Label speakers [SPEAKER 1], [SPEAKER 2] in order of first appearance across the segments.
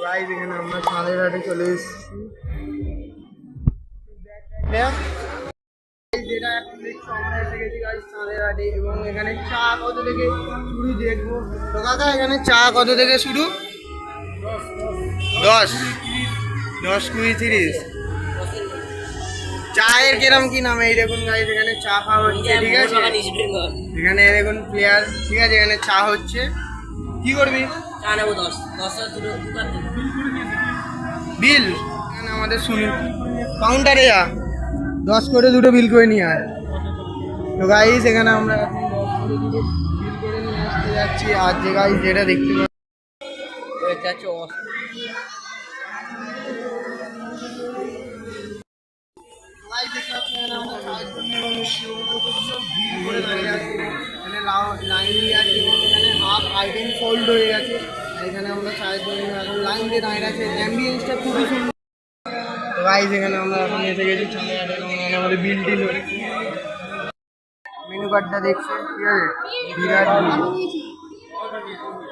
[SPEAKER 1] Guys এখানে আমরা চাঁদের হাটে চলে এসেছি। যেটা এখন দেখছি আমরা এসে গেছি গাইস চাঁদের হাটে, এবং এখানে চা কত থেকে শুরু দেখবো। তো কাকা এখানে চা কত থেকে শুরু? 10, 10, 20, 30। চায়ের কিরম কি নাম? এই দেখুন গাইস এখানে চা খাওয়া হচ্ছে, ঠিক আছে। এখানে দেখুন প্লেয়ার, ঠিক আছে। এখানে চা হচ্ছে, কি করবি?
[SPEAKER 2] চা নেবো 10
[SPEAKER 1] বিল এখানে আমাদের সুনীল কাউন্টারে যা 10 করে দুটো বিল করে নিয়ে আয়। তো গাইস এখানে আমরা এখন 10 করে দুটো বিল করে নিয়ে আসতে যাচ্ছি। আর যে গাইস যেটা দেখতে পাচ্ছি
[SPEAKER 2] এটা হচ্ছে
[SPEAKER 1] আইটেম সোল্ড হয়ে গেছে। এখানে আমরা চায়ের জন্য এখন লাইন দিয়ে দাঁড়িয়ে আছে। অ্যাম্বিয়েন্সটা খুবই সুন্দর। গাইস এখানে আমরা এখন এসে গেছি চাঁদের হাটে, এবং এখানে আমাদের বিল টিল হচ্ছে। মেনু কার্ডটা দেখছে, ঠিক আছে। বিরাট বিল,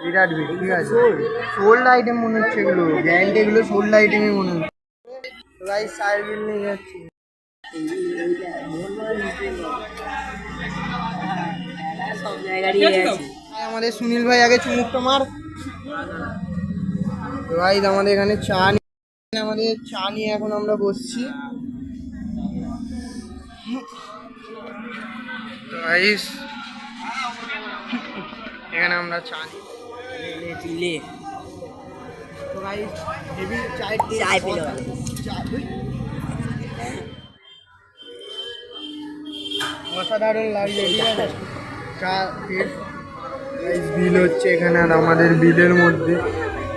[SPEAKER 1] বিরাট বিল, ঠিক আছে। সোল্ড আইটেম মনে হচ্ছে এগুলো, গ্যারান্টি এগুলো সোল্ড আইটেমই মনে হচ্ছে। গাইস চায়ের বিল নিয়ে যাচ্ছি।
[SPEAKER 2] সব জায়গারই আছে।
[SPEAKER 1] আমাদের সুনীল ভাই আগে চুমুকটা মার। গাইস আমাদের এখানে চা নিয়ে, আমাদের চা নিয়ে এখন আমরা বসছি। গাইস এখানে আমরা চা
[SPEAKER 2] চিলে
[SPEAKER 1] তো গাইস হেভি চায়ের
[SPEAKER 2] চাই পেলো
[SPEAKER 1] অসাধারণ লাগছে, ঠিক আছে। চা গাইস বিল হচ্ছে এখানে। আর আমাদের বিলের মধ্যে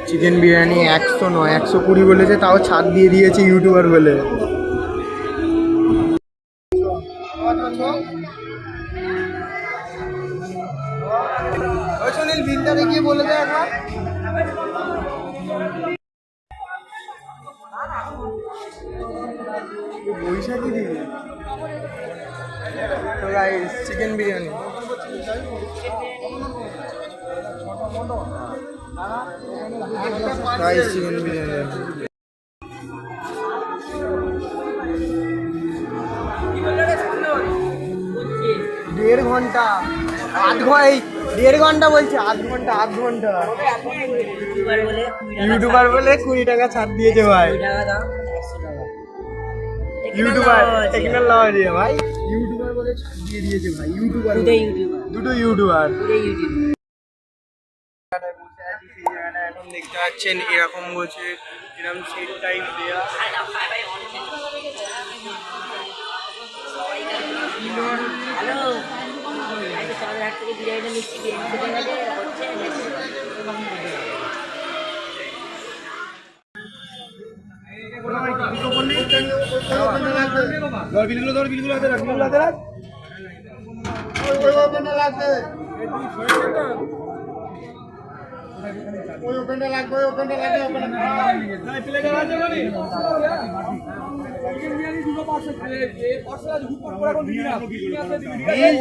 [SPEAKER 1] চিকেন বিরিয়ানি 100 নয় 120 বলেছে, তাও ছাড় দিয়ে দিয়েছে ইউটিউবার বলে। সুনীল বিলটা দেখিয়ে বলে দেয় একবার। বৈশাখী দিবি তো guys chicken biryani. Guys chicken biryani 1.5 ঘন্টা 8 ঘন্টা, এই 1.5 ঘন্টা বলছে, 8 ঘন্টা 8 ঘন্টা। ইউটিউবার বলে 20 টাকা ছাড় দিয়েছে ভাই। ইউটিউবার টেকনিক্যাল লাভ দিয়ে ভাই, ইউটিউবার বলে ছাড় দিয়ে দিয়েছে ভাই। ইউটিউবার দুটো ইউটিউবার এখন দেখতে পাচ্ছেন এরকম বলছে, এরকম সেট টাইপ দেয়া।
[SPEAKER 2] হ্যালো, চাঁদের হাট থেকে বিরিয়ানি নিচ্ছি,
[SPEAKER 1] বিলগুলো হাতে রাখ, বিলগুলো হাতে রাখ। ওই ওখানটা লাগবে, ওই ওখানটা লাগবে,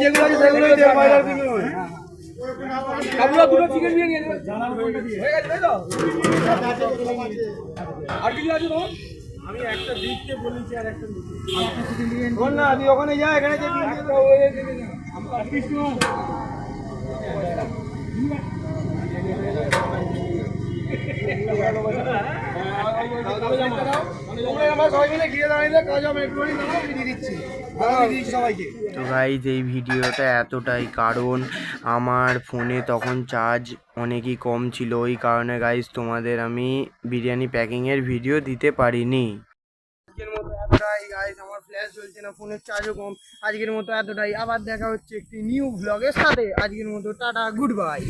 [SPEAKER 1] যেগুলো আছে সেগুলো দুটো চিকেন বিরিয়ানি হয়ে গেছে, তাই তো? আর কিছু আছে তোমার? আমি একটা দিতে বলেছি, আর একটা বল না, তুই ওখানে যা, এখানে যে একটা হয়ে দেবে না। আমরা পিস না তো গাইজ এই ভিডিওটা এতটাই, কারণ আমার ফোনে তখন চার্জ অনেকই কম ছিল। ওই কারণে গাইজ তোমাদের আমি বিরিয়ানি প্যাকিংয়ের ভিডিও দিতে পারিনি। আজকের মতো এতটাই গাইজ, আমার ফ্ল্যাশ চলছে না, ফোনের চার্জও কম। আজকের মতো এতটাই, আবার দেখা হচ্ছে একটি নিউ ব্লগের সাথে। আজকের মতো টাটা, গুড বাই।